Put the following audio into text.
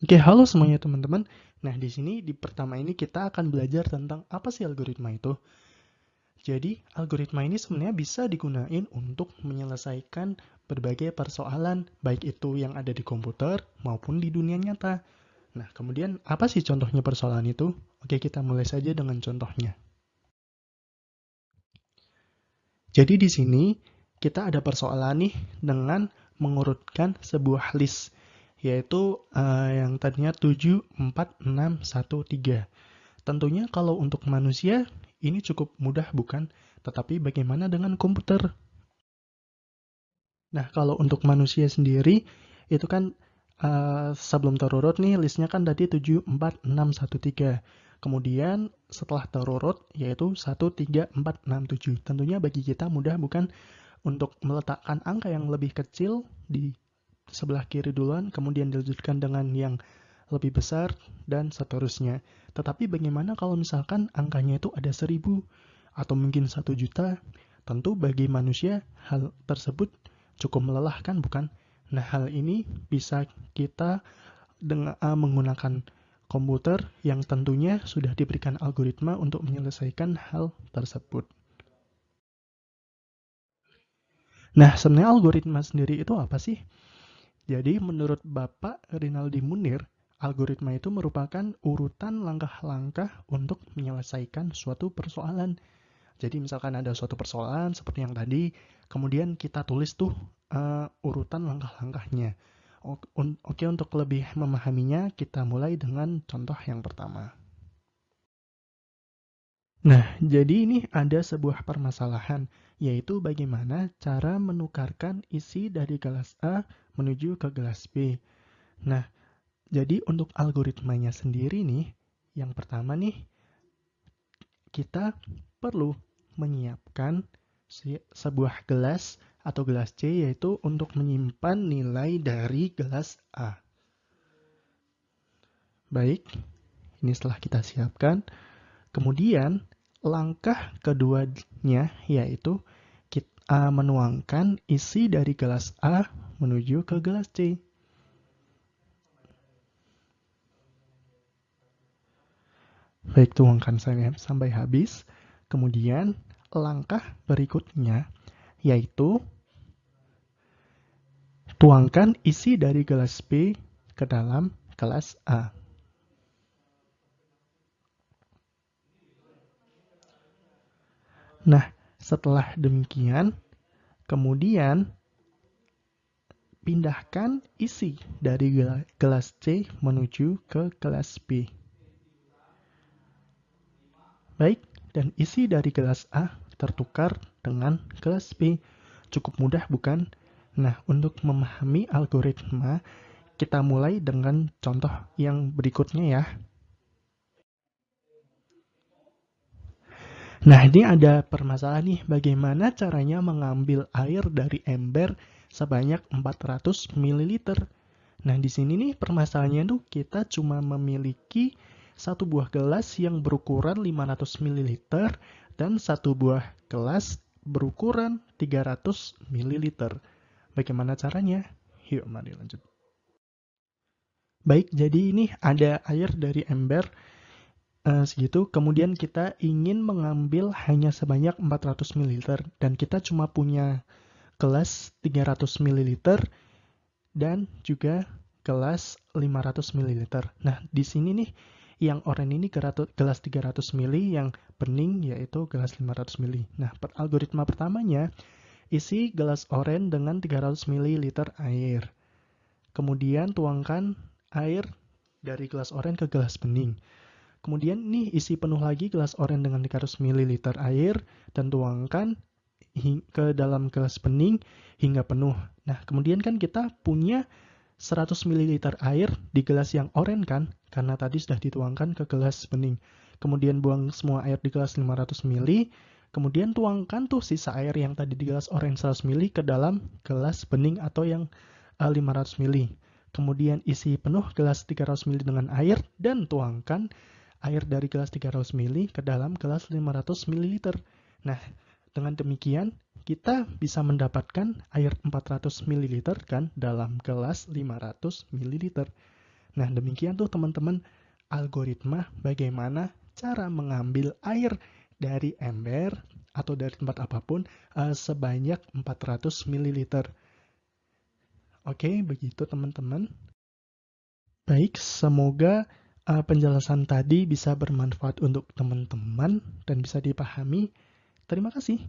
Oke, halo semuanya teman-teman. Nah, di sini di pertama ini kita akan belajar tentang apa sih algoritma itu. Jadi, algoritma ini sebenarnya bisa digunain untuk menyelesaikan berbagai persoalan, baik itu yang ada di komputer maupun di dunia nyata. Nah, kemudian apa sih contohnya persoalan itu? Oke, kita mulai saja dengan contohnya. Jadi di sini kita ada persoalan nih dengan mengurutkan sebuah list, yaitu yang tadinya 7, 4, 6, 1, 3. Tentunya kalau untuk manusia ini cukup mudah bukan? Tetapi bagaimana dengan komputer? Nah, kalau untuk manusia sendiri itu kan sebelum terurut nih listnya kan tadi 7, 4, 6, 1, 3. Kemudian setelah terurut yaitu 1, 3, 4, 6, 7. Tentunya bagi kita mudah bukan untuk meletakkan angka yang lebih kecil di sebelah kiri duluan, kemudian dilanjutkan dengan yang lebih besar, dan seterusnya. Tetapi bagaimana kalau misalkan angkanya itu ada 1000 atau mungkin 1 juta? Tentu bagi manusia hal tersebut cukup melelahkan, bukan? Nah, hal ini bisa kita dengan menggunakan komputer yang tentunya sudah diberikan algoritma untuk menyelesaikan hal tersebut. Nah, sebenarnya algoritma sendiri itu apa sih? Jadi, menurut Bapak Rinaldi Munir, algoritma itu merupakan urutan langkah-langkah untuk menyelesaikan suatu persoalan. Jadi, misalkan ada suatu persoalan seperti yang tadi, kemudian kita tulis tuh urutan langkah-langkahnya. Oke, untuk lebih memahaminya, kita mulai dengan contoh yang pertama. Nah, jadi ini ada sebuah permasalahan, yaitu bagaimana cara menukarkan isi dari gelas A menuju ke gelas B. Nah, jadi untuk algoritmanya sendiri nih, yang pertama nih, kita perlu menyiapkan sebuah gelas atau gelas C, yaitu untuk menyimpan nilai dari gelas A. Baik, ini setelah kita siapkan. Kemudian, langkah keduanya yaitu kita menuangkan isi dari gelas A menuju ke gelas C. Baik, tuangkan sampai habis. Kemudian, langkah berikutnya yaitu tuangkan isi dari gelas B ke dalam gelas A. Nah, setelah demikian, kemudian pindahkan isi dari gelas C menuju ke gelas B. Baik, dan isi dari gelas A tertukar dengan gelas B. Cukup mudah bukan? Nah, untuk memahami algoritma, kita mulai dengan contoh yang berikutnya ya. Nah, ini ada permasalahan nih, bagaimana caranya mengambil air dari ember sebanyak 400 ml. Nah, di sini nih permasalahannya tuh kita cuma memiliki satu buah gelas yang berukuran 500 ml dan satu buah gelas berukuran 300 ml. Bagaimana caranya? Yuk, mari lanjut. Baik, jadi ini ada air dari ember segitu, kemudian kita ingin mengambil hanya sebanyak 400 ml dan kita cuma punya gelas 300 ml dan juga gelas 500 ml. Nah, di sini nih yang oranye ini gelas 300 ml, yang bening yaitu gelas 500 ml. Nah, algoritma pertamanya isi gelas oranye dengan 300 ml air. Kemudian tuangkan air dari gelas oranye ke gelas bening. Kemudian nih isi penuh lagi gelas oranye dengan 300 ml air dan tuangkan ke dalam gelas bening hingga penuh. Nah, kemudian kan kita punya 100 ml air di gelas yang oranye kan, karena tadi sudah dituangkan ke gelas bening. Kemudian buang semua air di gelas 500 ml, kemudian tuangkan tuh sisa air yang tadi di gelas oranye 100 ml ke dalam gelas bening atau yang 500 ml. Kemudian isi penuh gelas 300 ml dengan air dan tuangkan air dari gelas 300 ml ke dalam gelas 500 ml. Nah, dengan demikian kita bisa mendapatkan air 400 ml kan dalam gelas 500 ml. Nah, demikian tuh teman-teman algoritma bagaimana cara mengambil air dari ember atau dari tempat apapun sebanyak 400 ml. Oke, begitu teman-teman. Baik, semoga penjelasan tadi bisa bermanfaat untuk teman-teman dan bisa dipahami. Terima kasih.